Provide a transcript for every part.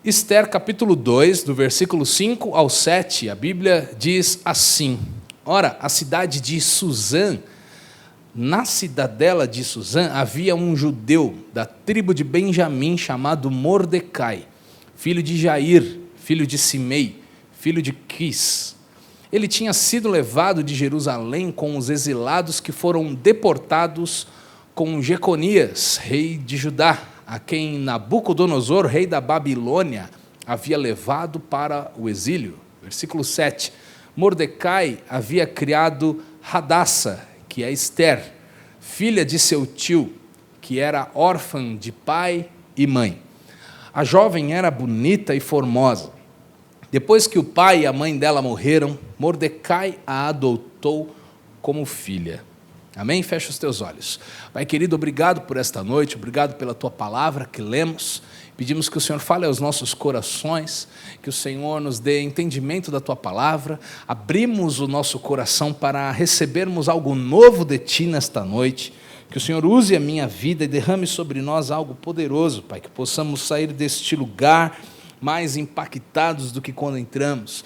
Ester, capítulo 2, do versículo 5 ao 7, a Bíblia diz assim: Ora, a cidade de Suzã, na cidadela de Suzã, havia um judeu da tribo de Benjamim chamado Mordecai, filho de Jair, filho de Simei, filho de Quis. Ele tinha sido levado de Jerusalém com os exilados que foram deportados com Jeconias, rei de Judá, a quem Nabucodonosor, rei da Babilônia, havia levado para o exílio. Versículo 7. Mordecai havia criado Hadassa, que é Ester, filha de seu tio, que era órfã de pai e mãe. A jovem era bonita e formosa. Depois que o pai e a mãe dela morreram, Mordecai a adotou como filha. Amém? Fecha os teus olhos. Pai querido, obrigado por esta noite, obrigado pela tua palavra que lemos. Pedimos que o Senhor fale aos nossos corações, que o Senhor nos dê entendimento da tua palavra. Abrimos o nosso coração para recebermos algo novo de ti nesta noite. Que o Senhor use a minha vida e derrame sobre nós algo poderoso, Pai, que possamos sair deste lugar mais impactados do que quando entramos,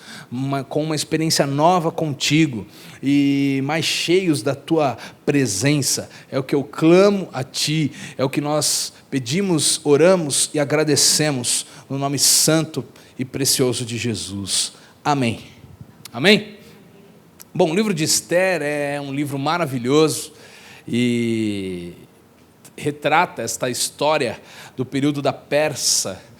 com uma experiência nova contigo e mais cheios da tua presença. É o que eu clamo a ti, é o que nós pedimos, oramos e agradecemos no nome santo e precioso de Jesus. Amém. Amém? Bom, o livro de Ester é um livro maravilhoso e retrata esta história do período da Pérsia,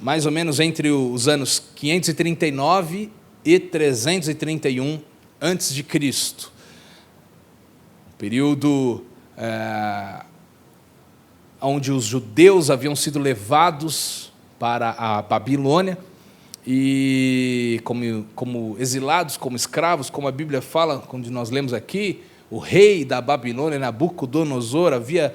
mais ou menos entre os anos 539 e 331 antes de Cristo. Período onde os judeus haviam sido levados para a Babilônia e como exilados, como escravos, como a Bíblia fala, quando nós lemos aqui, o rei da Babilônia, Nabucodonosor, havia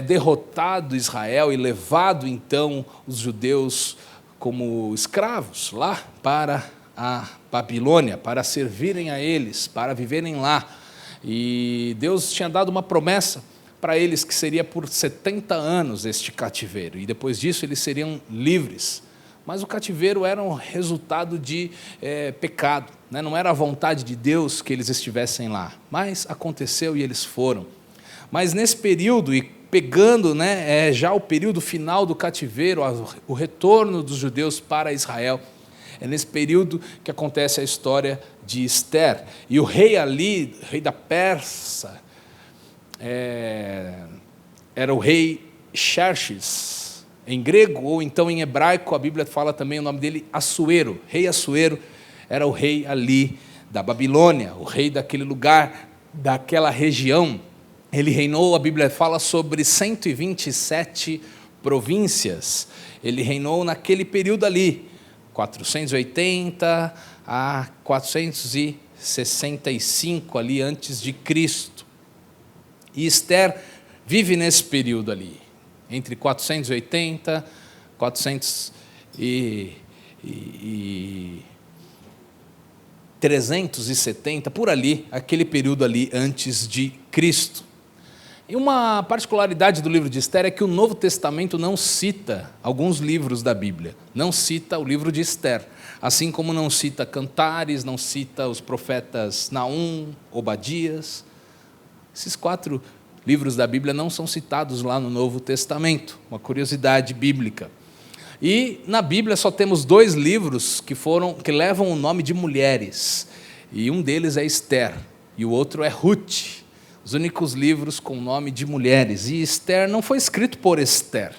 derrotado Israel e levado então os judeus como escravos lá para a Babilônia, para servirem a eles, para viverem lá. E Deus tinha dado uma promessa para eles que seria por 70 anos este cativeiro, e depois disso eles seriam livres. Mas o cativeiro era um resultado de pecado, né? Não era a vontade de Deus que eles estivessem lá, mas aconteceu e eles foram. Mas nesse período, e pegando já o período final do cativeiro, o retorno dos judeus para Israel, é nesse período que acontece a história de Ester. E o rei ali, rei da Pérsia, era o rei Xerxes, em grego, ou então em hebraico, a Bíblia fala também o nome dele, Assuero. Rei Assuero era o rei ali da Babilônia, o rei daquele lugar, daquela região. Ele reinou, a Bíblia fala, sobre 127 províncias. Ele reinou naquele período ali, 480 a 465 ali antes de Cristo. E Ester vive nesse período ali, entre 480 e 370, por ali, aquele período ali antes de Cristo. E uma particularidade do livro de Ester é que o Novo Testamento não cita alguns livros da Bíblia, não cita o livro de Ester, assim como não cita Cantares, não cita os profetas Naum, Obadias. Esses 4 livros da Bíblia não são citados lá no Novo Testamento, uma curiosidade bíblica. E na Bíblia só temos 2 livros que levam o nome de mulheres, e um deles é Ester, e o outro é Ruth, os únicos livros com nome de mulheres. E Ester não foi escrito por Ester,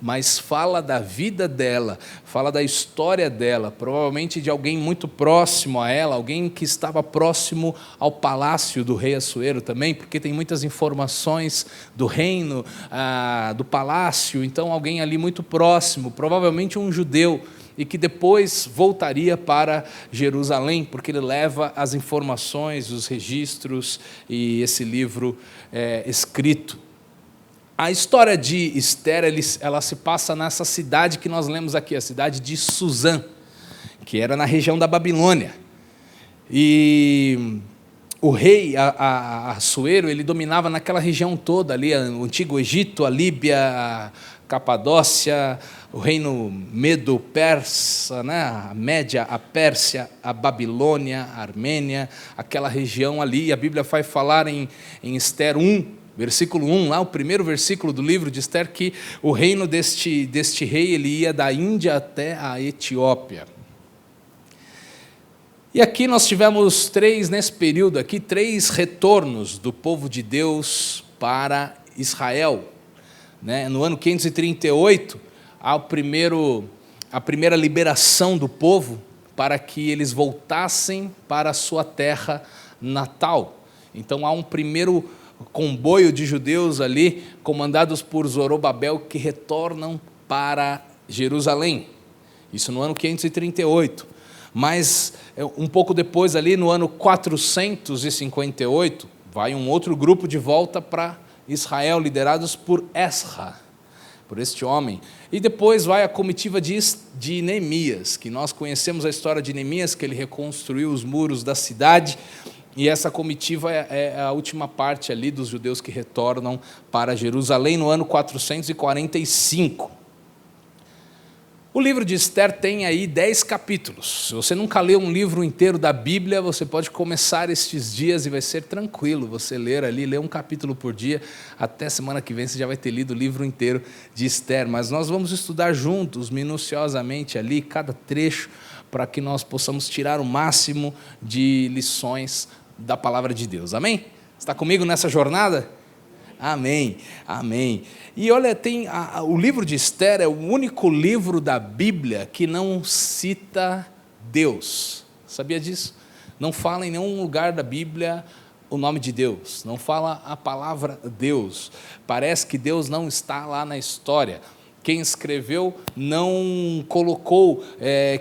mas fala da vida dela, fala da história dela, provavelmente de alguém muito próximo a ela, alguém que estava próximo ao palácio do rei Assuero também, porque tem muitas informações do reino, do palácio, então alguém ali muito próximo, provavelmente um judeu, e que depois voltaria para Jerusalém, porque ele leva as informações, os registros e esse livro escrito. A história de Ester, ela se passa nessa cidade que nós lemos aqui, a cidade de Suzã, que era na região da Babilônia. E o rei Assuero, ele dominava naquela região toda ali, o antigo Egito, a Líbia, Capadócia, o reino Medo-Persa, né? A Média, a Pérsia, a Babilônia, a Armênia, aquela região ali. A Bíblia vai falar em Ester 1, versículo 1, lá o primeiro versículo do livro de Ester, que o reino deste rei ele ia da Índia até a Etiópia. E aqui nós tivemos nesse período aqui, 3 retornos do povo de Deus para Israel. Né? No ano 538, a primeira liberação do povo para que eles voltassem para a sua terra natal. Então há um primeiro comboio de judeus ali, comandados por Zorobabel, que retornam para Jerusalém. Isso no ano 538. Mas um pouco depois ali, no ano 458, vai um outro grupo de volta para Israel, liderados por Esra, por este homem. E depois vai a comitiva de Neemias, que nós conhecemos a história de Neemias, que ele reconstruiu os muros da cidade, e essa comitiva é a última parte ali dos judeus que retornam para Jerusalém no ano 445. O livro de Ester tem aí 10 capítulos. Se você nunca leu um livro inteiro da Bíblia, você pode começar estes dias e vai ser tranquilo você ler um capítulo por dia, até semana que vem você já vai ter lido o livro inteiro de Ester. Mas nós vamos estudar juntos, minuciosamente ali, cada trecho, para que nós possamos tirar o máximo de lições da palavra de Deus. Amém? Está comigo nessa jornada? Amém, amém. E olha, o livro de Ester é o único livro da Bíblia que não cita Deus. Sabia disso? Não fala em nenhum lugar da Bíblia o nome de Deus. Não fala a palavra Deus. Parece que Deus não está lá na história. Quem escreveu não colocou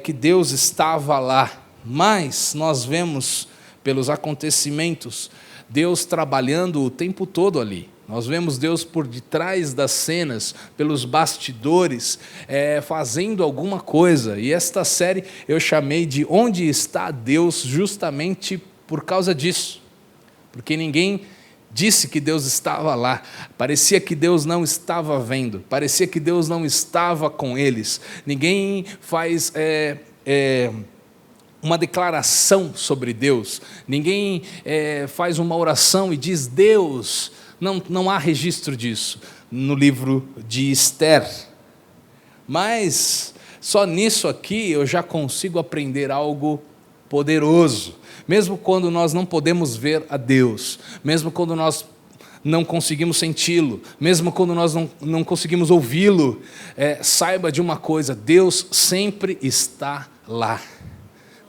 que Deus estava lá. Mas nós vemos, pelos acontecimentos, Deus trabalhando o tempo todo ali. Nós vemos Deus por detrás das cenas, pelos bastidores, fazendo alguma coisa. E esta série eu chamei de Onde está Deus, justamente por causa disso. Porque ninguém disse que Deus estava lá. Parecia que Deus não estava vendo. Parecia que Deus não estava com eles. Ninguém faz uma declaração sobre Deus. Ninguém faz uma oração e diz Deus. Não há registro disso no livro de Ester. Mas só nisso aqui eu já consigo aprender algo poderoso. Mesmo quando nós não podemos ver a Deus, mesmo quando nós não conseguimos senti-lo, mesmo quando nós não conseguimos ouvi-lo, saiba de uma coisa, Deus sempre está lá.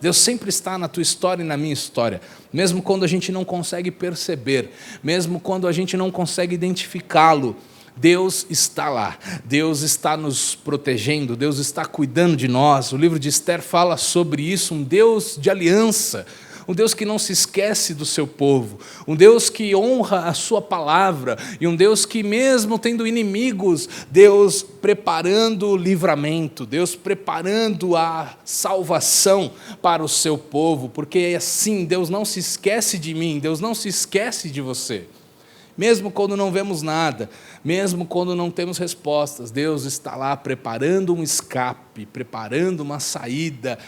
Deus sempre está na tua história e na minha história, mesmo quando a gente não consegue perceber, mesmo quando a gente não consegue identificá-lo, Deus está lá, Deus está nos protegendo, Deus está cuidando de nós. O livro de Ester fala sobre isso, um Deus de aliança, um Deus que não se esquece do seu povo, um Deus que honra a sua palavra, e um Deus que mesmo tendo inimigos, Deus preparando o livramento, Deus preparando a salvação para o seu povo, porque é assim, Deus não se esquece de mim, Deus não se esquece de você. Mesmo quando não vemos nada, mesmo quando não temos respostas, Deus está lá preparando um escape, preparando uma saída,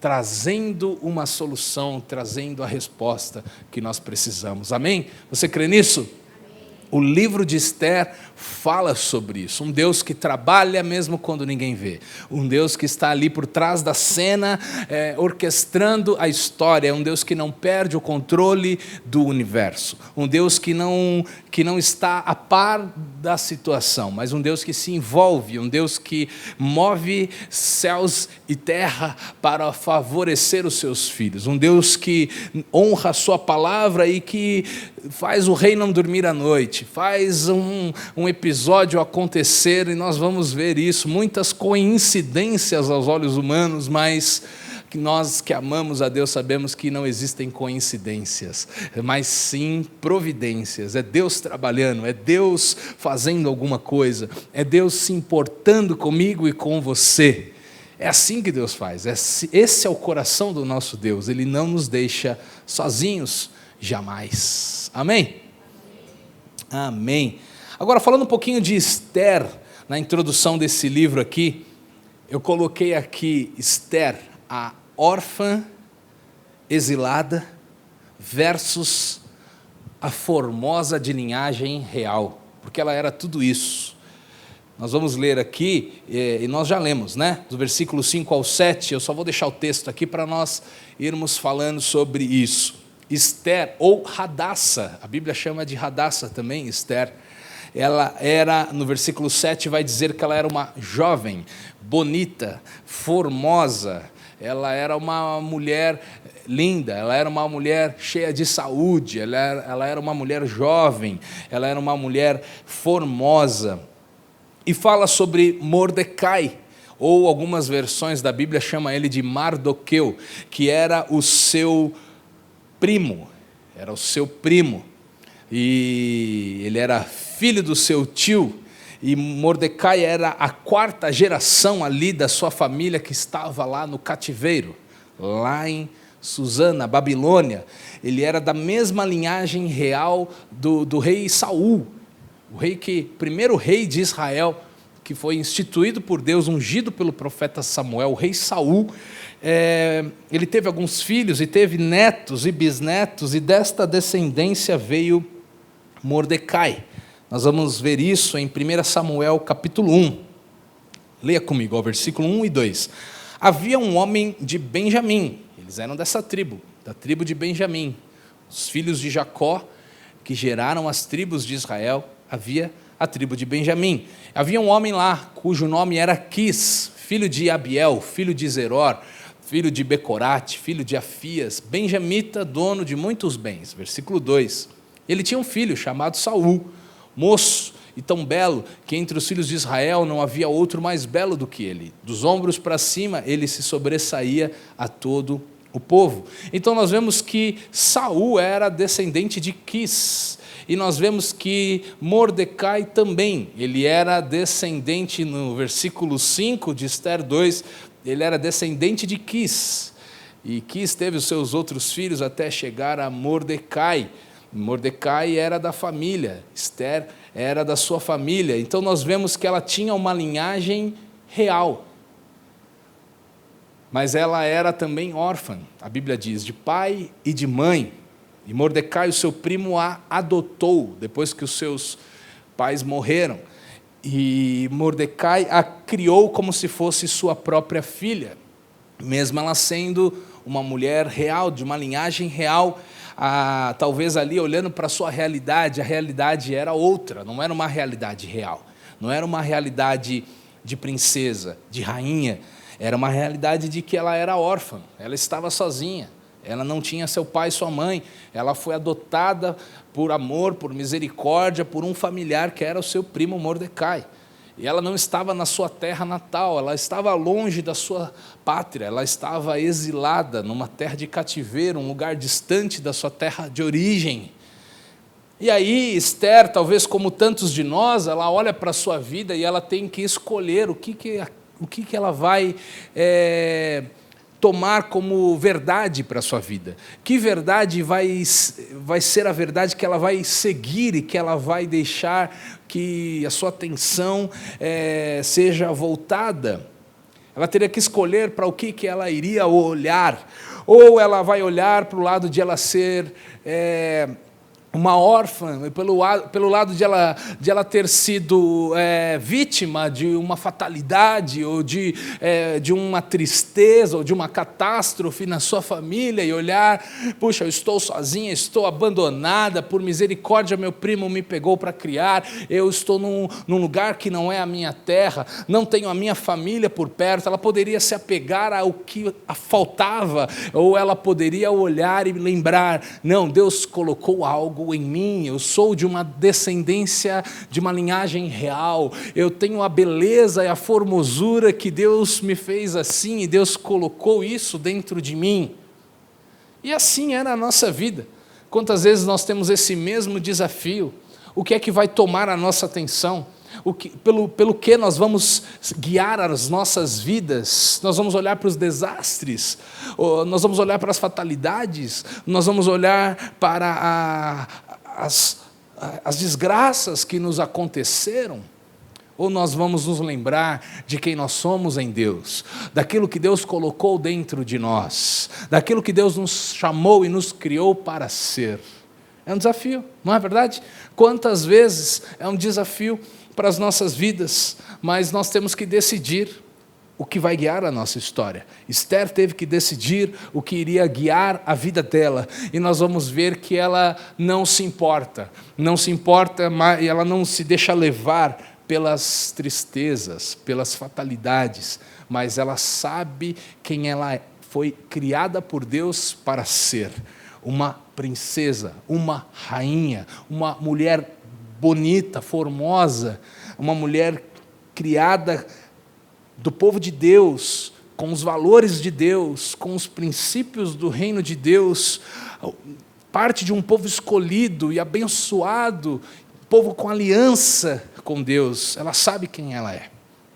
trazendo uma solução, trazendo a resposta que nós precisamos. Amém? Você crê nisso? Amém. O livro de Ester fala sobre isso. Um Deus que trabalha mesmo quando ninguém vê. Um Deus que está ali por trás da cena, orquestrando a história. Um Deus que não perde o controle do universo. Um Deus que não está a par da situação, mas um Deus que se envolve, um Deus que move céus e terra para favorecer os seus filhos. Um Deus que honra a sua palavra e que faz o rei não dormir à noite. Faz um episódio acontecer, e nós vamos ver isso, muitas coincidências aos olhos humanos, mas nós que amamos a Deus sabemos que não existem coincidências, mas sim providências. É Deus trabalhando, é Deus fazendo alguma coisa, é Deus se importando comigo e com você. É assim que Deus faz, esse é o coração do nosso Deus, Ele não nos deixa sozinhos, jamais. Amém? Amém. Agora, falando um pouquinho de Ester, na introdução desse livro aqui, eu coloquei aqui Esther, a órfã exilada versus a formosa de linhagem real, porque ela era tudo isso. Nós vamos ler aqui, e nós já lemos, né? Do versículo 5 ao 7, eu só vou deixar o texto aqui para nós irmos falando sobre isso. Esther, ou Radassa, a Bíblia chama de Radassa também, Esther. Ela era, no versículo 7, vai dizer que ela era uma jovem, bonita, formosa, ela era uma mulher linda, ela era uma mulher cheia de saúde, ela era uma mulher jovem, ela era uma mulher formosa. E fala sobre Mordecai, ou algumas versões da Bíblia chamam ele de Mardoqueu, que era o seu primo, e ele era filho do seu tio, e Mordecai era a quarta geração ali da sua família que estava lá no cativeiro, lá em Susã, Babilônia. Ele era da mesma linhagem real do rei Saul, primeiro rei de Israel, que foi instituído por Deus, ungido pelo profeta Samuel, o rei Saul. Ele teve alguns filhos e teve netos e bisnetos, e desta descendência veio Mordecai. Nós vamos ver isso em 1 Samuel capítulo 1. Leia comigo, versículo 1 e 2. Havia um homem de Benjamim, eles eram dessa tribo, da tribo de Benjamim, os filhos de Jacó, que geraram as tribos de Israel. Havia a tribo de Benjamim. Havia um homem lá, cujo nome era Quis, filho de Abiel, filho de Zeror, filho de Becorate, filho de Afias, benjamita, dono de muitos bens. Versículo 2. Ele tinha um filho chamado Saul, moço e tão belo, que entre os filhos de Israel não havia outro mais belo do que ele. Dos ombros para cima, ele se sobressaía a todo o povo. Então nós vemos que Saul era descendente de Quis, e nós vemos que Mordecai também, ele era descendente, no versículo 5 de Esther 2, ele era descendente de Quis, e Quis teve os seus outros filhos até chegar a Mordecai. Mordecai era da família, Esther era da sua família, então nós vemos que ela tinha uma linhagem real, mas ela era também órfã, a Bíblia diz, de pai e de mãe. E Mordecai, o seu primo, a adotou, depois que os seus pais morreram. E Mordecai a criou como se fosse sua própria filha, mesmo ela sendo uma mulher real, de uma linhagem real. Talvez ali, olhando para a sua realidade, a realidade era outra, não era uma realidade real, não era uma realidade de princesa, de rainha, era uma realidade de que ela era órfã, ela estava sozinha. Ela não tinha seu pai e sua mãe, ela foi adotada por amor, por misericórdia, por um familiar que era o seu primo Mordecai. E ela não estava na sua terra natal, ela estava longe da sua pátria, ela estava exilada numa terra de cativeiro, um lugar distante da sua terra de origem. E aí Esther, talvez como tantos de nós, ela olha para a sua vida e ela tem que escolher o que ela vai tomar como verdade para a sua vida. Que verdade vai ser a verdade que ela vai seguir e que ela vai deixar que a sua atenção seja voltada? Ela teria que escolher para o que ela iria olhar. Ou ela vai olhar para o lado de ela ser uma órfã, pelo lado de ela ter sido vítima de uma fatalidade, ou de uma tristeza, ou de uma catástrofe na sua família, e olhar, puxa, eu estou sozinha, estou abandonada, por misericórdia meu primo me pegou para criar, eu estou num lugar que não é a minha terra, não tenho a minha família por perto. Ela poderia se apegar ao que faltava, ou ela poderia olhar e lembrar, não, Deus colocou algo em mim, eu sou de uma descendência, de uma linhagem real, eu tenho a beleza e a formosura que Deus me fez assim, e Deus colocou isso dentro de mim. E assim é na nossa vida. Quantas vezes nós temos esse mesmo desafio? O que é que vai tomar a nossa atenção? Pelo que nós vamos guiar as nossas vidas? Nós vamos olhar para os desastres, nós vamos olhar para as fatalidades, nós vamos olhar para as desgraças que nos aconteceram, Ou nós vamos nos lembrar de quem nós somos em Deus, daquilo que Deus colocou dentro de nós, daquilo que Deus nos chamou e nos criou para ser. É um desafio, não é verdade? Quantas vezes é um desafio para as nossas vidas, mas nós temos que decidir o que vai guiar a nossa história. Esther teve que decidir o que iria guiar a vida dela, e nós vamos ver que ela não se importa, e ela não se deixa levar pelas tristezas, pelas fatalidades, mas ela sabe quem ela foi criada por Deus para ser. Uma princesa, uma rainha, uma mulher bonita, formosa, uma mulher criada do povo de Deus, com os valores de Deus, com os princípios do reino de Deus, parte de um povo escolhido e abençoado, povo com aliança com Deus. Ela sabe quem ela é.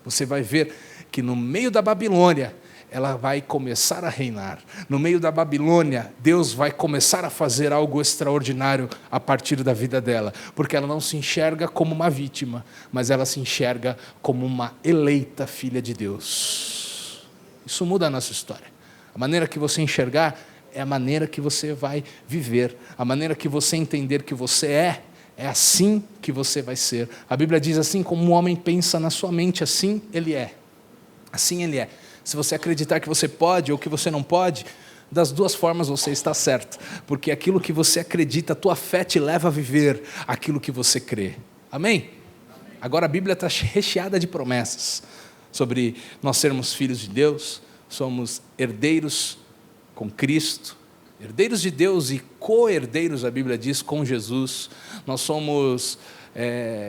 Você vai ver que no meio da Babilônia, ela vai começar a reinar. No meio da Babilônia, Deus vai começar a fazer algo extraordinário a partir da vida dela, porque ela não se enxerga como uma vítima, mas ela se enxerga como uma eleita filha de Deus. Isso muda a nossa história. A maneira que você enxergar é a maneira que você vai viver, a maneira que você entender que você é assim que você vai ser. A Bíblia diz assim: como um homem pensa na sua mente, assim ele é. Assim ele é. Se você acreditar que você pode ou que você não pode, das duas formas você está certo, porque aquilo que você acredita, a tua fé te leva a viver aquilo que você crê. Amém? Agora a Bíblia está recheada de promessas sobre nós sermos filhos de Deus, somos herdeiros com Cristo, herdeiros de Deus e co-herdeiros, a Bíblia diz, com Jesus. Nós somos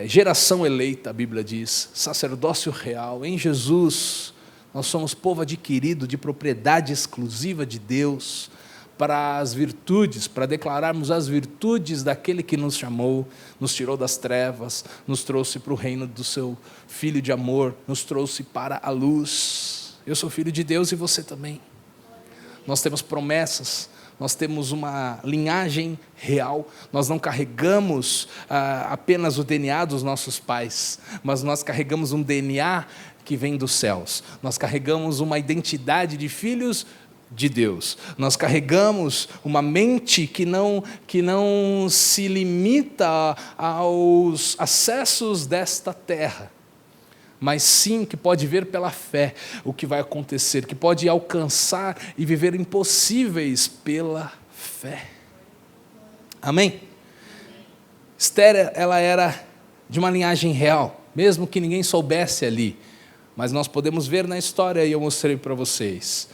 geração eleita, a Bíblia diz, sacerdócio real em Jesus. Nós somos povo adquirido de propriedade exclusiva de Deus, para as virtudes, para declararmos as virtudes daquele que nos chamou, nos tirou das trevas, nos trouxe para o reino do seu Filho de amor, nos trouxe para a luz. Eu sou filho de Deus e você também. Nós temos promessas, nós temos uma linhagem real, nós não carregamos apenas o DNA dos nossos pais, mas nós carregamos um DNA que vem dos céus, nós carregamos uma identidade de filhos de Deus, nós carregamos uma mente que não se limita aos acessos desta terra, mas sim que pode ver pela fé o que vai acontecer, que pode alcançar e viver impossíveis pela fé. Amém? Esther, ela era de uma linhagem real, mesmo que ninguém soubesse ali, mas nós podemos ver na história, e eu mostrei para vocês,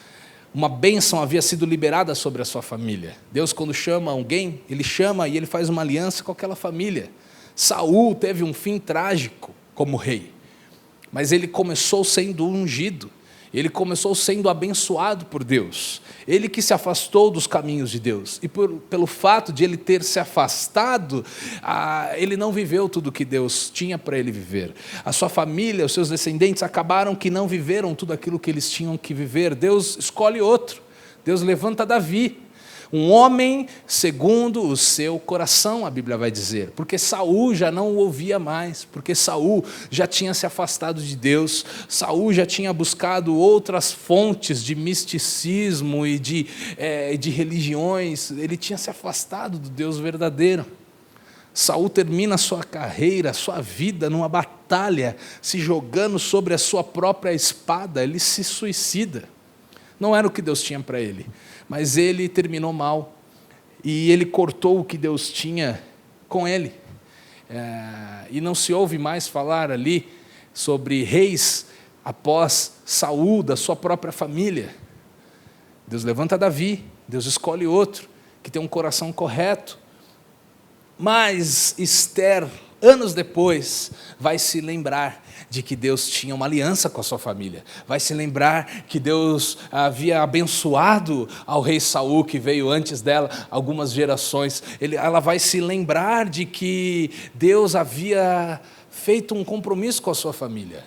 uma bênção havia sido liberada sobre a sua família. Deus, quando chama alguém, Ele chama e Ele faz uma aliança com aquela família. Saul teve um fim trágico como rei, mas ele começou sendo ungido, ele começou sendo abençoado por Deus, ele que se afastou dos caminhos de Deus, e pelo fato de ele ter se afastado, ele não viveu tudo o que Deus tinha para ele viver. A sua família, os seus descendentes acabaram que não viveram tudo aquilo que eles tinham que viver. Deus escolhe outro, Deus levanta Davi, um homem segundo o seu coração, a Bíblia vai dizer, porque Saul já não o ouvia mais, porque Saul já tinha se afastado de Deus, Saul já tinha buscado outras fontes de misticismo e de religiões, ele tinha se afastado do Deus verdadeiro. Saul termina a sua carreira, a sua vida numa batalha, se jogando sobre a sua própria espada, ele se suicida. Não era o que Deus tinha para ele, mas ele terminou mal, e ele cortou o que Deus tinha com ele, e não se ouve mais falar ali sobre reis após Saul, da sua própria família. Deus levanta Davi, Deus escolhe outro, que tem um coração correto, mas Esther, anos depois, vai se lembrar de que Deus tinha uma aliança com a sua família, vai se lembrar que Deus havia abençoado ao rei Saul, que veio antes dela, algumas gerações. Ela vai se lembrar de que Deus havia feito um compromisso com a sua família.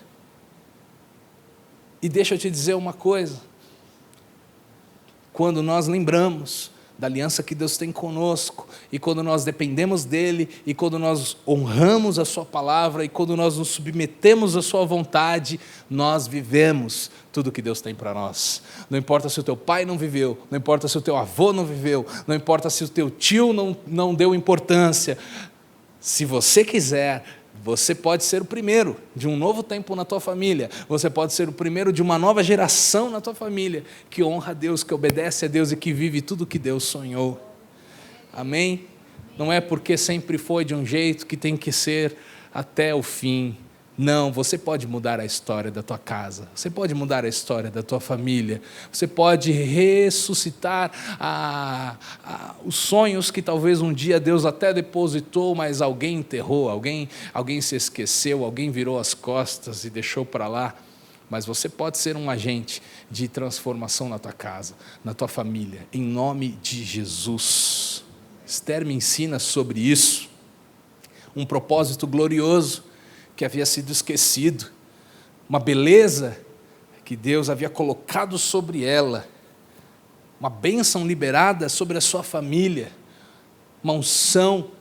E deixa eu te dizer uma coisa, quando nós lembramos da aliança que Deus tem conosco, e quando nós dependemos dEle, e quando nós honramos a sua palavra, e quando nós nos submetemos à sua vontade, nós vivemos tudo que Deus tem para nós. Não importa se o teu pai não viveu, não importa se o teu avô não viveu, não importa se o teu tio não deu importância, se você quiser, você pode ser o primeiro de um novo tempo na tua família, você pode ser o primeiro de uma nova geração na tua família, que honra a Deus, que obedece a Deus e que vive tudo que Deus sonhou. Amém? Não é porque sempre foi de um jeito que tem que ser até o fim. Não, você pode mudar a história da tua casa, você pode mudar a história da tua família, você pode ressuscitar os sonhos que talvez um dia Deus até depositou, mas alguém enterrou, alguém se esqueceu, alguém virou as costas e deixou para lá. Mas você pode ser um agente de transformação na tua casa, na tua família, em nome de Jesus. Esther me ensina sobre isso, um propósito glorioso que havia sido esquecido, uma beleza que Deus havia colocado sobre ela, uma bênção liberada sobre a sua família, uma unção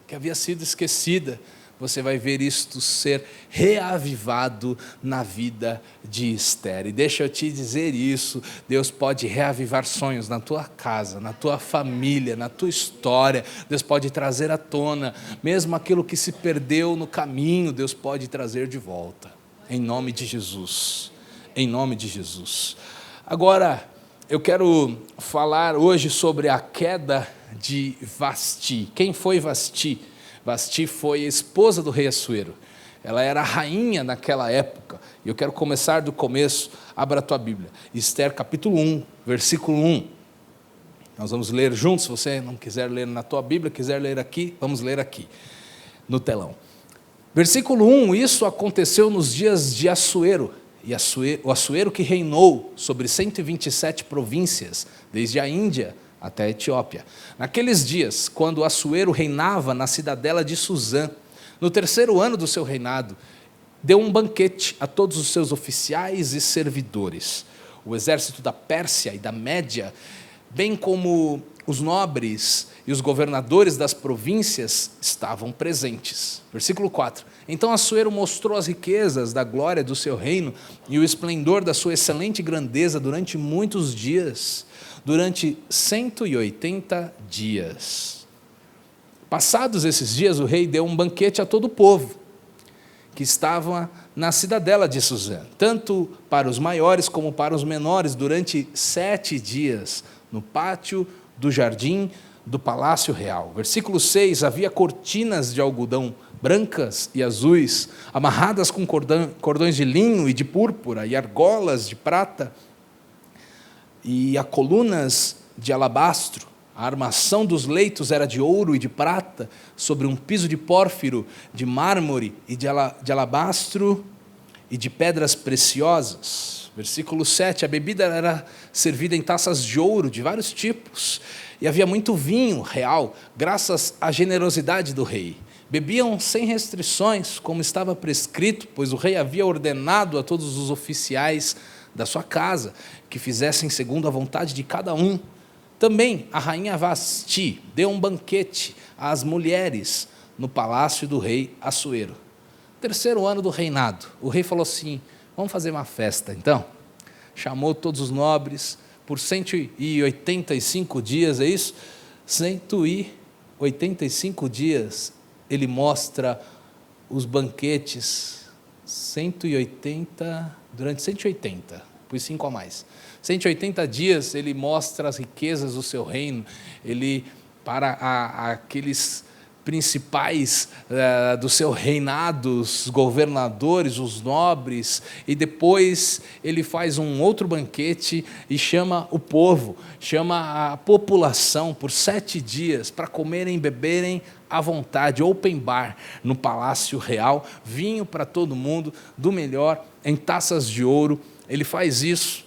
que havia sido esquecida. Você vai ver isto ser reavivado na vida de Esther. E deixa eu te dizer isso, Deus pode reavivar sonhos na tua casa, na tua família, na tua história. Deus pode trazer à tona, mesmo aquilo que se perdeu no caminho, Deus pode trazer de volta, em nome de Jesus, em nome de Jesus. Agora, eu quero falar hoje sobre a queda de Vasti. Quem foi Vasti? Vasti foi a esposa do rei Assuero. Ela era a rainha naquela época. E eu quero começar do começo. Abra a tua Bíblia. Esther capítulo 1, versículo 1. Nós vamos ler juntos. Se você não quiser ler na tua Bíblia, quiser ler aqui, vamos ler aqui, no telão. Versículo 1. Isso aconteceu nos dias de Assuero. E o Assuero que reinou sobre 127 províncias, desde a Índia até a Etiópia. Naqueles dias, quando Assuero reinava na cidadela de Suzã, no terceiro ano do seu reinado, deu um banquete a todos os seus oficiais e servidores. O exército da Pérsia e da Média, bem como os nobres e os governadores das províncias, estavam presentes. Versículo 4. Então Assuero mostrou as riquezas da glória do seu reino e o esplendor da sua excelente grandeza durante muitos dias, durante 180 dias. Passados esses dias, o rei deu um banquete a todo o povo que estava na cidadela de Suzã, tanto para os maiores como para os menores, durante 7 dias, no pátio do jardim do palácio real. Versículo 6, havia cortinas de algodão brancas e azuis, amarradas com cordões de linho e de púrpura, e argolas de prata, e a colunas de alabastro. A armação dos leitos era de ouro e de prata, sobre um piso de pórfiro, de mármore e de alabastro e de pedras preciosas. Versículo 7, a bebida era servida em taças de ouro de vários tipos, e havia muito vinho real, graças à generosidade do rei. Bebiam sem restrições, como estava prescrito, pois o rei havia ordenado a todos os oficiais da sua casa que fizessem segundo a vontade de cada um. Também a rainha Vasti deu um banquete às mulheres no palácio do rei Assuero. Terceiro ano do reinado, o rei falou assim: vamos fazer uma festa então. Chamou todos os nobres por 185 dias, é isso? 185 dias ele mostra os banquetes, 180, durante 180, pus 5 a mais. 180 dias ele mostra as riquezas do seu reino, ele, para aqueles principais do seu reinado, os governadores, os nobres, e depois ele faz um outro banquete e chama o povo, chama a população por 7 dias para comerem e beberem à vontade, open bar no palácio real, vinho para todo mundo, do melhor, em taças de ouro. Ele faz isso,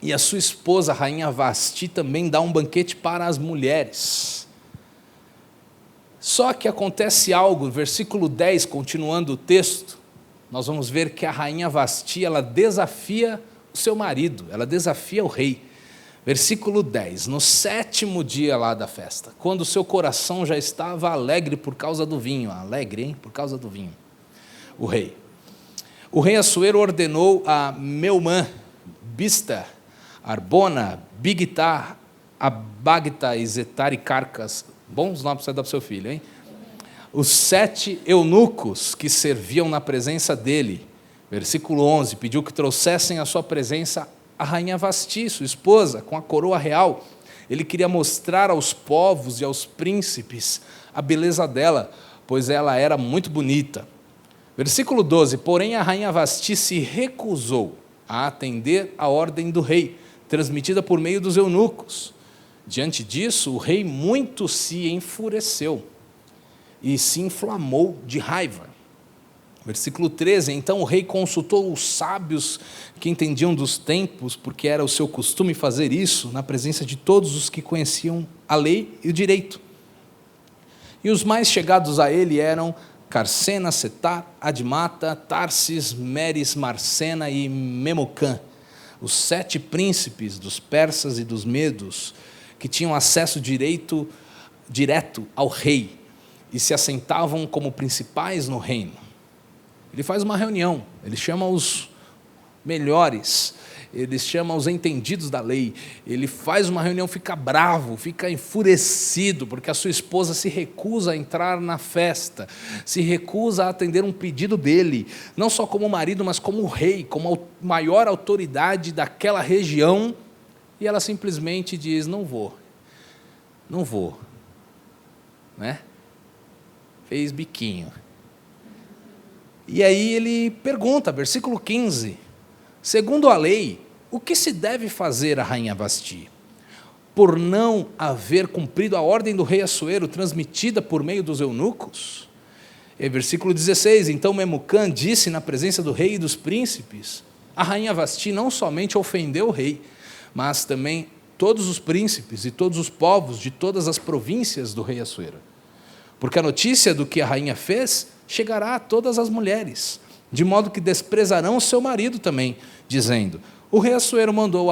e a sua esposa, a rainha Vasti, também dá um banquete para as mulheres. Só que acontece algo, versículo 10, continuando o texto, nós vamos ver que a rainha Vasti, ela desafia o seu marido, ela desafia o rei. Versículo 10, no 7º dia lá da festa, quando o seu coração já estava alegre por causa do vinho, alegre, hein? Por causa do vinho, o rei Assuero ordenou a Meumã, Bista, Arbona, Bigtá, Abagta e Zetar e Carcas, bons nomes para você dar para o seu filho, hein? Os 7 eunucos que serviam na presença dele, versículo 11, pediu que trouxessem à sua presença a rainha Vasti, sua esposa, com a coroa real. Ele queria mostrar aos povos e aos príncipes a beleza dela, pois ela era muito bonita. Versículo 12, porém a rainha Vasti se recusou a atender a ordem do rei, transmitida por meio dos eunucos. Diante disso, o rei muito se enfureceu e se inflamou de raiva. Versículo 13, então o rei consultou os sábios que entendiam dos tempos, porque era o seu costume fazer isso, na presença de todos os que conheciam a lei e o direito. E os mais chegados a ele eram Carsena, Setar, Admata, Tarsis, Meres, Marcena e Memucã, os 7 príncipes dos persas e dos medos, que tinham acesso direto ao rei e se assentavam como principais no reino. Ele faz uma reunião, ele chama os melhores, ele chama os entendidos da lei, ele faz uma reunião, fica bravo, fica enfurecido, porque a sua esposa se recusa a entrar na festa, se recusa a atender um pedido dele, não só como marido, mas como rei, como a maior autoridade daquela região, e ela simplesmente diz, não vou, né? Fez biquinho. E aí ele pergunta, versículo 15, segundo a lei, o que se deve fazer a rainha Vasti? Por não haver cumprido a ordem do rei Assuero, transmitida por meio dos eunucos? E versículo 16, então Memucã disse na presença do rei e dos príncipes, a rainha Vasti não somente ofendeu o rei, mas também todos os príncipes e todos os povos de todas as províncias do rei Assuero. Porque a notícia do que a rainha fez chegará a todas as mulheres, de modo que desprezarão o seu marido também, dizendo, o rei Assuero mandou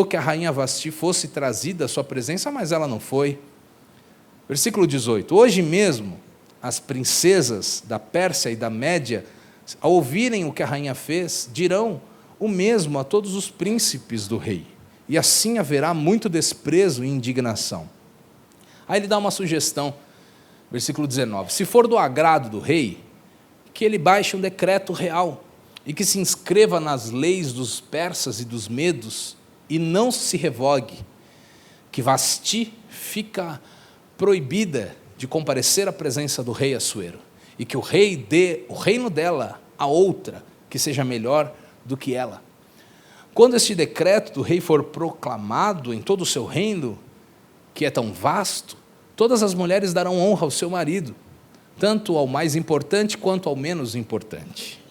que a rainha Vasti fosse trazida à sua presença, mas ela não foi. Versículo 18, hoje mesmo, as princesas da Pérsia e da Média, ao ouvirem o que a rainha fez, dirão o mesmo a todos os príncipes do rei, e assim haverá muito desprezo e indignação. Aí ele dá uma sugestão, versículo 19, se for do agrado do rei, que ele baixe um decreto real, e que se inscreva nas leis dos persas e dos medos, e não se revogue, que Vasti fica proibida de comparecer à presença do rei Assuero, e que o rei dê o reino dela a outra, que seja melhor do que ela. Quando este decreto do rei for proclamado em todo o seu reino, que é tão vasto, todas as mulheres darão honra ao seu marido, tanto ao mais importante quanto ao menos importante.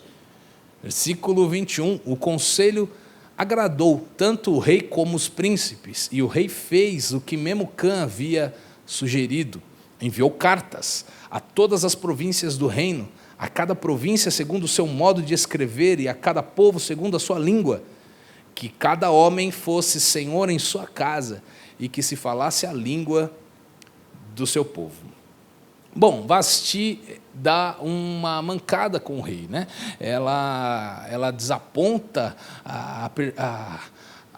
Versículo 21, o conselho agradou tanto o rei como os príncipes, e o rei fez o que Memucã havia sugerido, enviou cartas a todas as províncias do reino, a cada província segundo o seu modo de escrever e a cada povo segundo a sua língua, que cada homem fosse senhor em sua casa e que se falasse a língua do seu povo. Bom, Vasti dá uma mancada com o rei, né? Ela desaponta a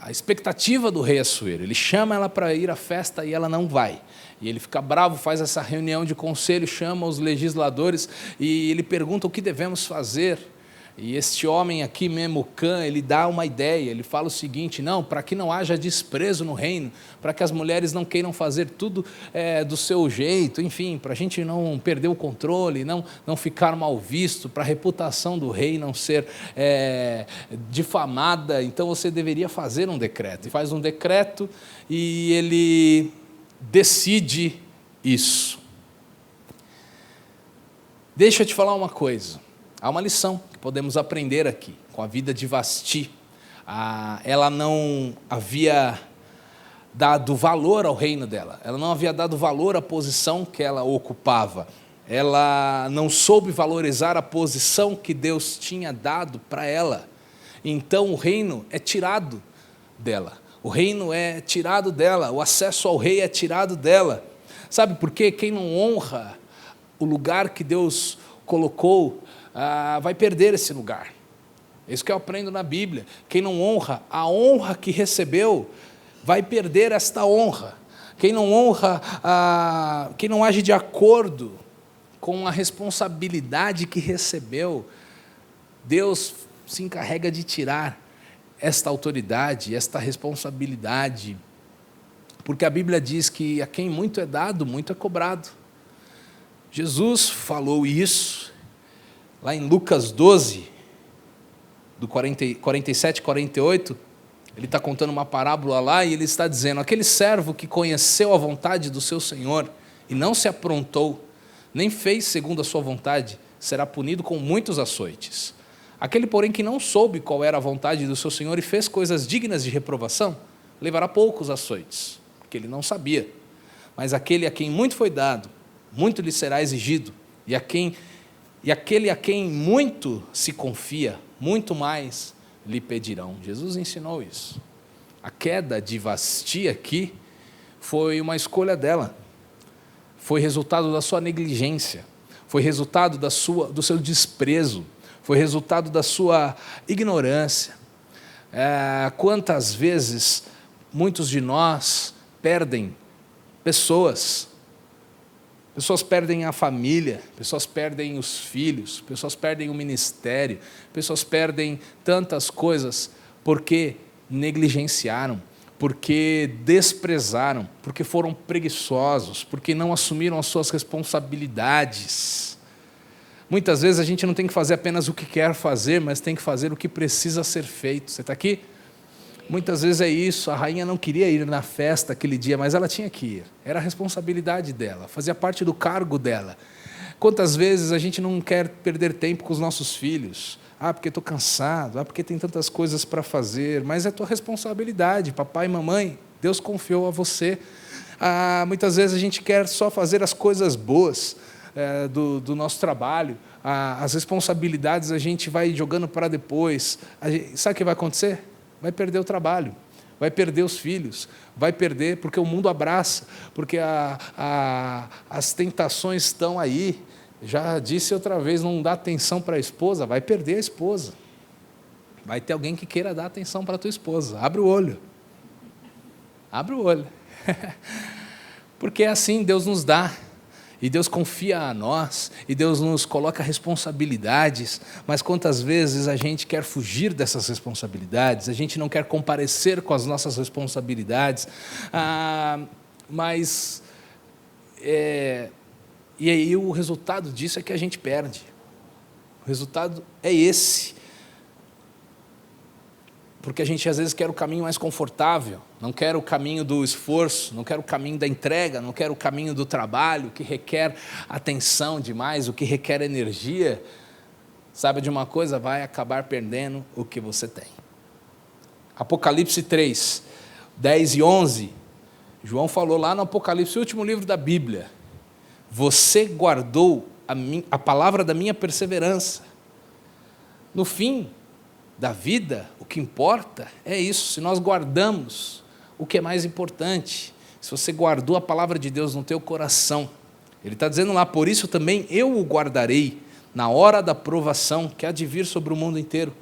expectativa do rei Assuero. Ele chama ela para ir à festa e ela não vai. E ele fica bravo, faz essa reunião de conselho, chama os legisladores e ele pergunta o que devemos fazer. E este homem aqui, Memucã, ele dá uma ideia, ele fala o seguinte, não, para que não haja desprezo no reino, para que as mulheres não queiram fazer tudo do seu jeito, enfim, para a gente não perder o controle, não ficar mal visto, para a reputação do rei não ser difamada, então você deveria fazer um decreto. Ele faz um decreto e ele decide isso. Deixa eu te falar uma coisa. Há uma lição que podemos aprender aqui com a vida de Vasti. Ela não havia dado valor ao reino dela, ela não havia dado valor à posição que ela ocupava, ela não soube valorizar a posição que Deus tinha dado para ela. Então o reino é tirado dela. O reino é tirado dela, o acesso ao rei é tirado dela. Sabe por quê? Quem não honra o lugar que Deus colocou, vai perder esse lugar. É isso que eu aprendo na Bíblia. Quem não honra a honra que recebeu, vai perder esta honra. Quem não honra, quem não age de acordo com a responsabilidade que recebeu, Deus se encarrega de tirar esta autoridade, esta responsabilidade, porque a Bíblia diz que a quem muito é dado, muito é cobrado. Jesus falou isso, lá em Lucas 12, do 47 e 48, ele está contando uma parábola lá, e ele está dizendo, aquele servo que conheceu a vontade do seu Senhor, e não se aprontou, nem fez segundo a sua vontade, será punido com muitos açoites. Aquele, porém, que não soube qual era a vontade do seu Senhor e fez coisas dignas de reprovação, levará poucos açoites, porque ele não sabia. Mas aquele a quem muito foi dado, muito lhe será exigido, e aquele a quem muito se confia, muito mais lhe pedirão. Jesus ensinou isso. A queda de Vasti aqui foi uma escolha dela, foi resultado da sua negligência, foi resultado do seu desprezo, foi resultado da sua ignorância. Quantas vezes muitos de nós perdem pessoas perdem a família, pessoas perdem os filhos, pessoas perdem o ministério, pessoas perdem tantas coisas porque negligenciaram, porque desprezaram, porque foram preguiçosos, porque não assumiram as suas responsabilidades. Muitas vezes a gente não tem que fazer apenas o que quer fazer, mas tem que fazer o que precisa ser feito. Você está aqui? Muitas vezes é isso, a rainha não queria ir na festa aquele dia, mas ela tinha que ir. Era a responsabilidade dela, fazia parte do cargo dela. Quantas vezes a gente não quer perder tempo com os nossos filhos? Porque estou cansado, porque tem tantas coisas para fazer, mas é tua responsabilidade, papai e mamãe, Deus confiou a você. Muitas vezes a gente quer só fazer as coisas boas, do nosso trabalho, as responsabilidades a gente vai jogando para depois. Sabe o que vai acontecer? Vai perder o trabalho, vai perder os filhos, vai perder porque o mundo abraça, porque as tentações estão aí. Já disse outra vez, não dá atenção para a esposa, vai perder a esposa. Vai ter alguém que queira dar atenção para a tua esposa. Abre o olho. Abre o olho. Porque é assim, Deus nos dá. E Deus confia a nós, e Deus nos coloca responsabilidades, mas quantas vezes a gente quer fugir dessas responsabilidades, a gente não quer comparecer com as nossas responsabilidades, e aí o resultado disso é que a gente perde. O resultado é esse. Porque a gente às vezes quer o caminho mais confortável, não quer o caminho do esforço, não quer o caminho da entrega, não quer o caminho do trabalho, que requer atenção demais, o que requer energia. Sabe de uma coisa? Vai acabar perdendo o que você tem. Apocalipse 3, 10 e 11, João falou lá no Apocalipse, o último livro da Bíblia, você guardou a palavra da minha perseverança. No fim da vida, o que importa é isso, se nós guardamos o que é mais importante, se você guardou a palavra de Deus no teu coração, ele está dizendo lá, por isso também eu o guardarei na hora da provação que há de vir sobre o mundo inteiro,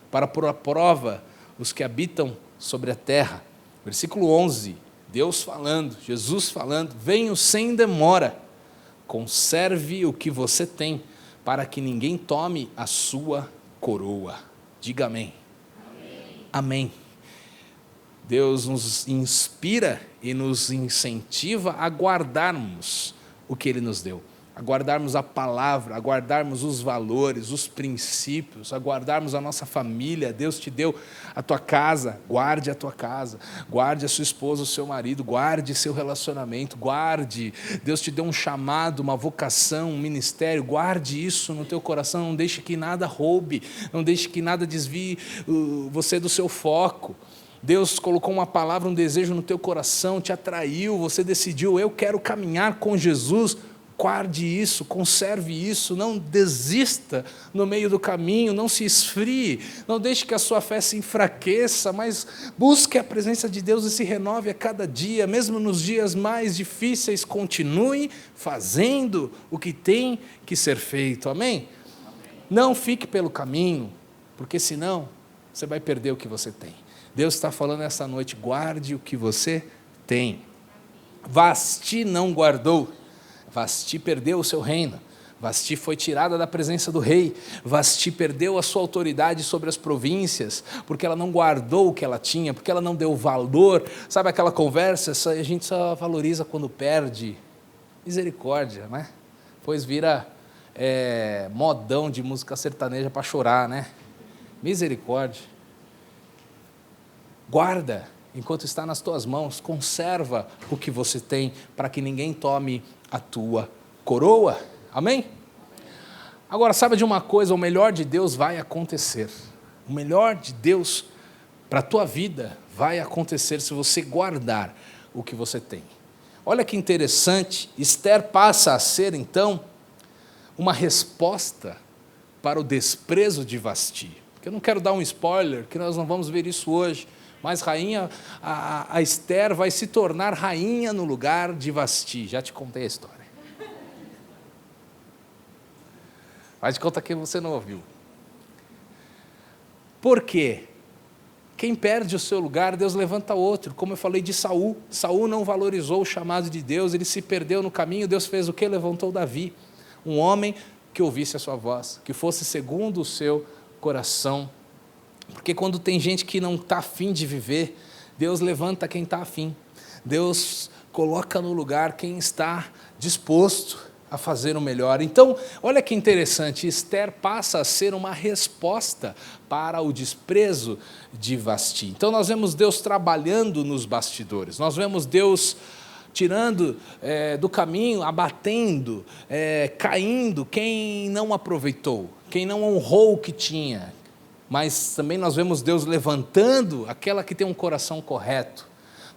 para pôr à prova os que habitam sobre a terra. Versículo 11, Deus falando, Jesus falando, venho sem demora, conserve o que você tem, para que ninguém tome a sua coroa. Diga amém. Amém. Amém. Deus nos inspira e nos incentiva a guardarmos o que Ele nos deu, a guardarmos a palavra, a guardarmos os valores, os princípios, a guardarmos a nossa família. Deus te deu a tua casa, guarde a tua casa, guarde a sua esposa, o seu marido, guarde seu relacionamento, guarde. Deus te deu um chamado, uma vocação, um ministério, guarde isso no teu coração, não deixe que nada roube, não deixe que nada desvie você do seu foco. Deus colocou uma palavra, um desejo no teu coração, te atraiu, você decidiu, eu quero caminhar com Jesus. guarde isso, conserve isso, não desista no meio do caminho, não se esfrie, não deixe que a sua fé se enfraqueça, mas busque a presença de Deus e se renove a cada dia, mesmo nos dias mais difíceis, continue fazendo o que tem que ser feito, amém? Não fique pelo caminho, porque senão você vai perder o que você tem. Deus está falando essa noite, guarde o que você tem. Vasti não guardou, Vasti perdeu o seu reino, Vasti foi tirada da presença do rei, Vasti perdeu a sua autoridade sobre as províncias, porque ela não guardou o que ela tinha, porque ela não deu valor. Sabe aquela conversa, a gente só valoriza quando perde? Misericórdia, né? Pois vira modão de música sertaneja para chorar, né? Misericórdia. Guarda enquanto está nas tuas mãos, conserva o que você tem, para que ninguém tome a tua coroa, amém? Agora, sabe de uma coisa, o melhor de Deus vai acontecer, o melhor de Deus para a tua vida vai acontecer se você guardar o que você tem. Olha que interessante, Esther passa a ser então uma resposta para o desprezo de Vasti, porque eu não quero dar um spoiler, que nós não vamos ver isso hoje, mas a Esther vai se tornar rainha no lugar de Vasti. Já te contei a história. Mas conta que você não ouviu. Por quê? Quem perde o seu lugar, Deus levanta outro. Como eu falei de Saul. Saul não valorizou o chamado de Deus, ele se perdeu no caminho. Deus fez o quê? Levantou Davi. Um homem que ouvisse a sua voz, que fosse segundo o seu coração. Porque quando tem gente que não está afim de viver, Deus levanta quem está afim. Deus coloca no lugar quem está disposto a fazer o melhor. Então, olha que interessante, Esther passa a ser uma resposta para o desprezo de Vasti. Então nós vemos Deus trabalhando nos bastidores, nós vemos Deus tirando do caminho, abatendo, caindo quem não aproveitou, quem não honrou o que tinha. Mas também nós vemos Deus levantando aquela que tem um coração correto.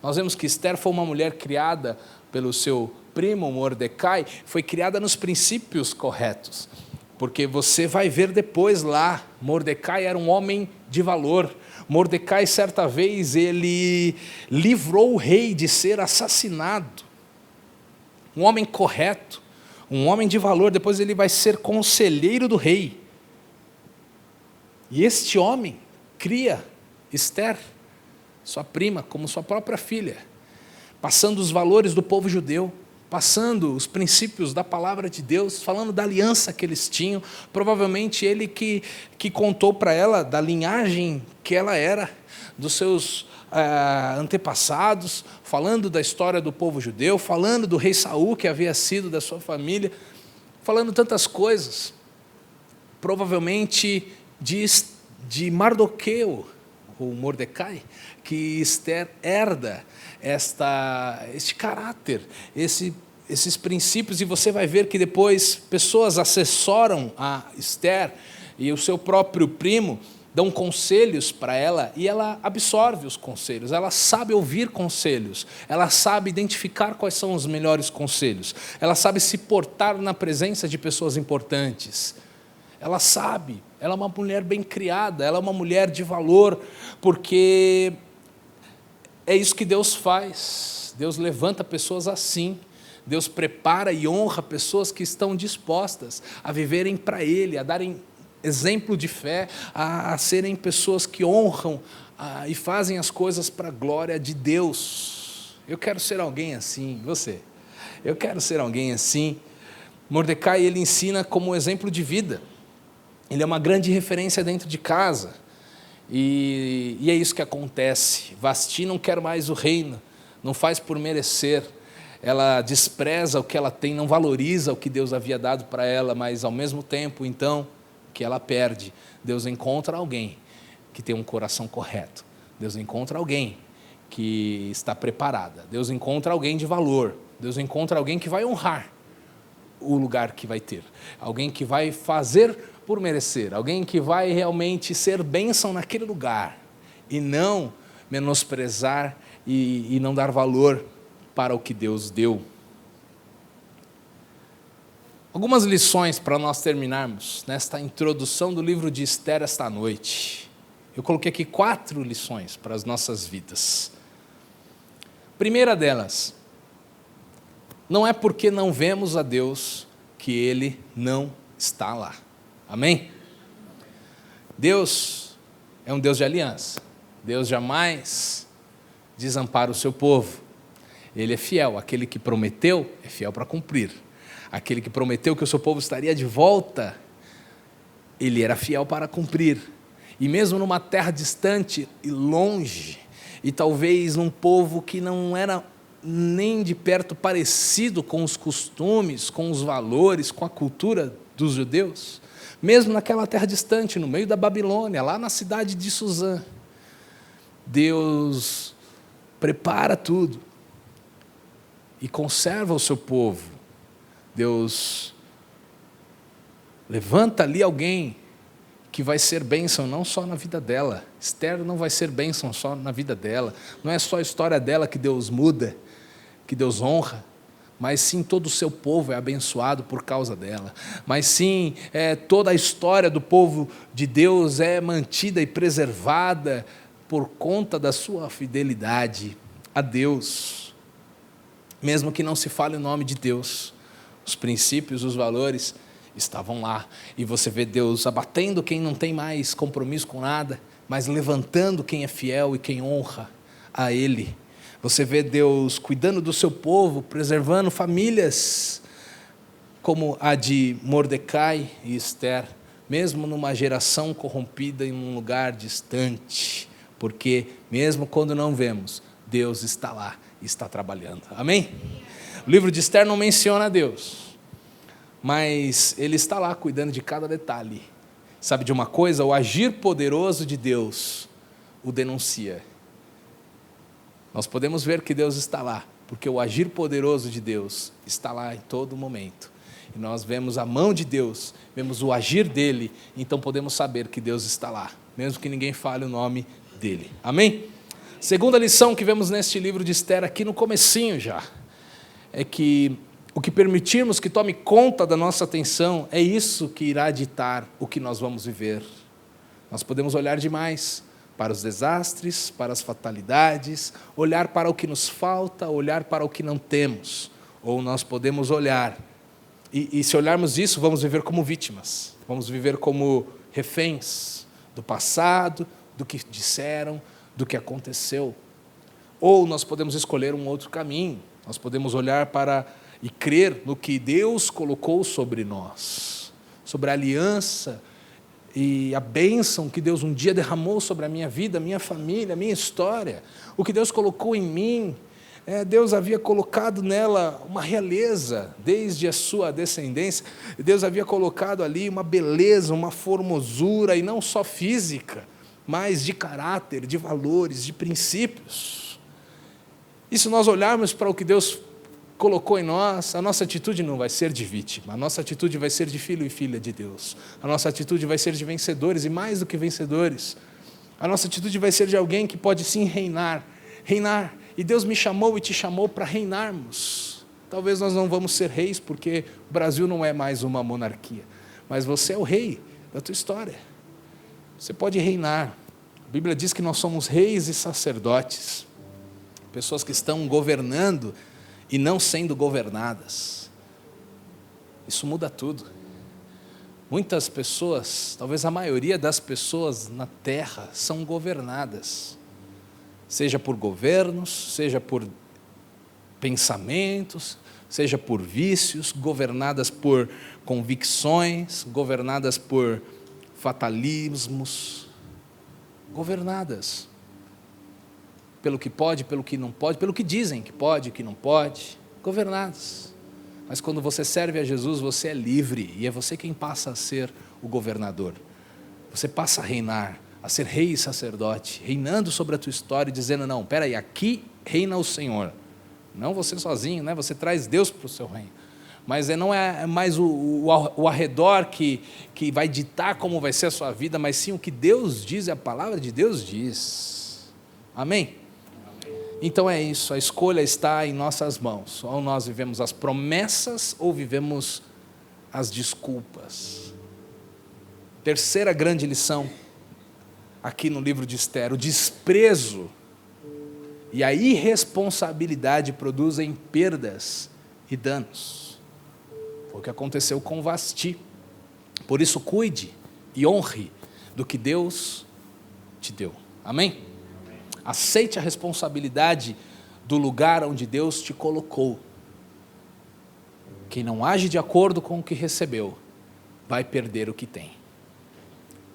Nós vemos que Esther foi uma mulher criada pelo seu primo Mordecai, foi criada nos princípios corretos, porque você vai ver depois lá, Mordecai era um homem de valor. Mordecai, certa vez, ele livrou o rei de ser assassinado. Um homem correto, um homem de valor, depois ele vai ser conselheiro do rei. E este homem cria Esther, sua prima, como sua própria filha, passando os valores do povo judeu, passando os princípios da palavra de Deus, falando da aliança que eles tinham. Provavelmente ele que contou para ela da linhagem que ela era, dos seus antepassados, falando da história do povo judeu, falando do rei Saul, que havia sido da sua família, falando tantas coisas. Provavelmente de Mardoqueu, ou Mordecai, que Esther herda este caráter, esses princípios, e você vai ver que depois pessoas assessoram a Esther, e o seu próprio primo dão conselhos para ela, e ela absorve os conselhos, ela sabe ouvir conselhos, ela sabe identificar quais são os melhores conselhos, ela sabe se portar na presença de pessoas importantes. Ela sabe, ela é uma mulher bem criada, ela é uma mulher de valor, porque é isso que Deus faz. Deus levanta pessoas assim, Deus prepara e honra pessoas que estão dispostas a viverem para Ele, a darem exemplo de fé, a serem pessoas que honram e fazem as coisas para a glória de Deus. Eu quero ser alguém assim, você? Eu quero ser alguém assim. Mordecai, ele ensina como exemplo de vida. Ele é uma grande referência dentro de casa, e é isso que acontece. Vasti não quer mais o reino, não faz por merecer, ela despreza o que ela tem, não valoriza o que Deus havia dado para ela, mas ao mesmo tempo, então, que ela perde, Deus encontra alguém que tem um coração correto, Deus encontra alguém que está preparada, Deus encontra alguém de valor, Deus encontra alguém que vai honrar o lugar que vai ter, alguém que vai fazer por merecer, alguém que vai realmente ser bênção naquele lugar, e não menosprezar e não dar valor para o que Deus deu. Algumas lições para nós terminarmos nesta introdução do livro de Esther esta noite. Eu coloquei aqui 4 lições para as nossas vidas. Primeira delas, não é porque não vemos a Deus que Ele não está lá. Amém? Deus é um Deus de aliança. Deus jamais desampara o seu povo. Ele é fiel. Aquele que prometeu é fiel para cumprir. Aquele que prometeu que o seu povo estaria de volta, ele era fiel para cumprir. E mesmo numa terra distante e longe, e talvez num povo que não era nem de perto parecido com os costumes, com os valores, com a cultura dos judeus, mesmo naquela terra distante, no meio da Babilônia, lá na cidade de Suzã, Deus prepara tudo e conserva o seu povo. Deus levanta ali alguém que vai ser bênção não só na vida dela. Esther não vai ser bênção só na vida dela. Não é só a história dela que Deus muda, que Deus honra, mas sim todo o seu povo é abençoado por causa dela. Mas sim, toda a história do povo de Deus é mantida e preservada por conta da sua fidelidade a Deus. Mesmo que não se fale o nome de Deus, os princípios, os valores estavam lá. E você vê Deus abatendo quem não tem mais compromisso com nada, mas levantando quem é fiel e quem honra a Ele. Você vê Deus cuidando do seu povo, preservando famílias, como a de Mordecai e Esther, mesmo numa geração corrompida em um lugar distante, porque mesmo quando não vemos, Deus está lá e está trabalhando. Amém? O livro de Esther não menciona Deus, mas Ele está lá cuidando de cada detalhe. Sabe de uma coisa? O agir poderoso de Deus o denuncia. Nós podemos ver que Deus está lá, porque o agir poderoso de Deus está lá em todo momento. E nós vemos a mão de Deus, vemos o agir dEle, então podemos saber que Deus está lá, mesmo que ninguém fale o nome dEle. Amém? Segunda lição que vemos neste livro de Esther, aqui no comecinho já, é que o que permitirmos que tome conta da nossa atenção, é isso que irá ditar o que nós vamos viver. Nós podemos olhar demais para os desastres, para as fatalidades, olhar para o que nos falta, olhar para o que não temos. Ou nós podemos olhar, e se olharmos isso, vamos viver como vítimas, vamos viver como reféns do passado, do que disseram, do que aconteceu. Ou nós podemos escolher um outro caminho, nós podemos olhar para e crer no que Deus colocou sobre nós, sobre a aliança e a bênção que Deus um dia derramou sobre a minha vida, a minha família, a minha história. O que Deus colocou em mim, Deus havia colocado nela uma realeza, desde a sua descendência. Deus havia colocado ali uma beleza, uma formosura, e não só física, mas de caráter, de valores, de princípios. E se nós olharmos para o que Deus colocou em nós, a nossa atitude não vai ser de vítima, a nossa atitude vai ser de filho e filha de Deus, a nossa atitude vai ser de vencedores, e mais do que vencedores, a nossa atitude vai ser de alguém que pode sim reinar, e Deus me chamou e te chamou para reinarmos. Talvez nós não vamos ser reis, porque o Brasil não é mais uma monarquia, mas você é o rei da tua história, você pode reinar. A Bíblia diz que nós somos reis e sacerdotes, pessoas que estão governando e não sendo governadas. Isso muda tudo. Muitas pessoas, talvez a maioria das pessoas na terra, são governadas, seja por governos, seja por pensamentos, seja por vícios, governadas por convicções, governadas por fatalismos, governadas pelo que pode, pelo que não pode, pelo que dizem que pode, que não pode, governados. Mas quando você serve a Jesus, você é livre, e é você quem passa a ser o governador. Você passa a reinar, a ser rei e sacerdote, reinando sobre a tua história e dizendo, não, peraí, aqui reina o Senhor. Não você sozinho, né? Você traz Deus para o seu reino. Mas não é mais o arredor que vai ditar como vai ser a sua vida, mas sim o que Deus diz, e a palavra de Deus diz. Amém? Então é isso, a escolha está em nossas mãos. Ou nós vivemos as promessas, ou vivemos as desculpas. Terceira grande lição aqui no livro de Ester: o desprezo e a irresponsabilidade produzem perdas e danos. Foi o que aconteceu com Vasti. Por isso, cuide e honre do que Deus te deu. Amém? Aceite a responsabilidade do lugar onde Deus te colocou. Quem não age de acordo com o que recebeu, vai perder o que tem.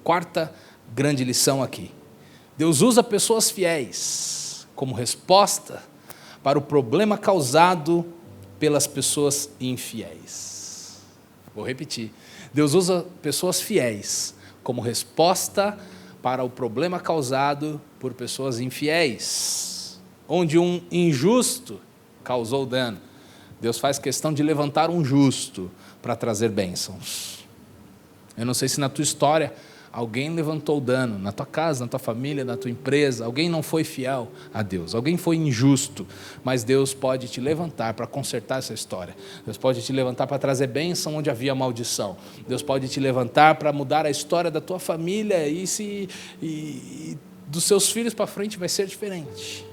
Quarta grande lição aqui: Deus usa pessoas fiéis como resposta para o problema causado pelas pessoas infiéis. Vou repetir. Deus usa pessoas fiéis como resposta para o problema causado por pessoas infiéis. Onde um injusto causou dano, Deus faz questão de levantar um justo para trazer bênçãos. Eu não sei se na tua história alguém levantou dano, na tua casa, na tua família, na tua empresa, alguém não foi fiel a Deus, alguém foi injusto, mas Deus pode te levantar para consertar essa história. Deus pode te levantar para trazer bênção onde havia maldição. Deus pode te levantar para mudar a história da tua família e dos seus filhos para frente vai ser diferente.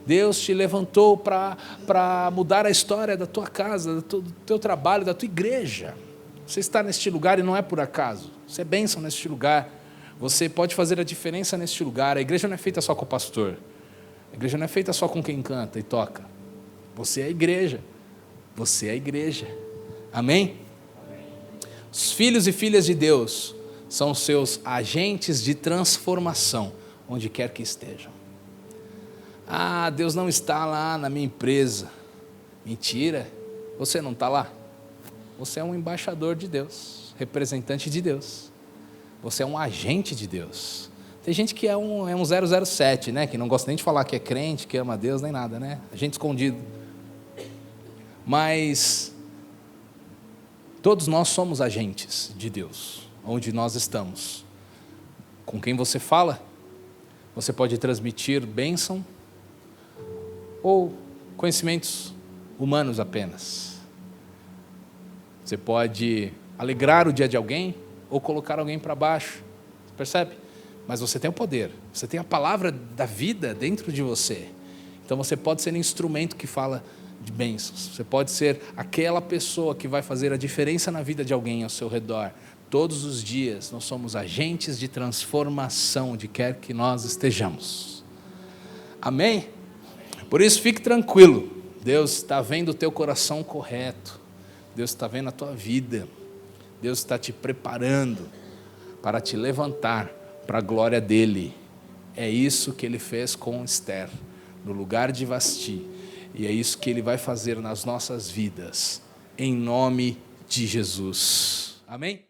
Deus te levantou para mudar a história da tua casa, do teu trabalho, da tua igreja. Você está neste lugar e não é por acaso. Você é bênção neste lugar. Você pode fazer a diferença neste lugar. A igreja não é feita só com o pastor. A igreja não é feita só com quem canta e toca. Você é a igreja. Você é a igreja. Amém? Os filhos e filhas de Deus são seus agentes de transformação, onde quer que estejam. Ah, Deus não está lá na minha empresa. Mentira. Você não está lá. Você é um embaixador de Deus, representante de Deus. Você é um agente de Deus. Tem gente que é um 007, né? Que não gosta nem de falar que é crente, que ama a Deus, nem nada, né? Agente escondido. Mas todos nós somos agentes de Deus, onde nós estamos. Com quem você fala, você pode transmitir bênção ou conhecimentos humanos apenas. Você pode alegrar o dia de alguém ou colocar alguém para baixo. Você percebe? Mas você tem o poder. Você tem a palavra da vida dentro de você. Então você pode ser um instrumento que fala de bênçãos. Você pode ser aquela pessoa que vai fazer a diferença na vida de alguém ao seu redor. Todos os dias nós somos agentes de transformação onde quer que nós estejamos. Amém? Por isso fique tranquilo. Deus está vendo o teu coração correto. Deus está vendo a tua vida. Deus está te preparando para te levantar para a glória dEle. É isso que Ele fez com Ester, no lugar de Vasti. E é isso que Ele vai fazer nas nossas vidas, em nome de Jesus. Amém?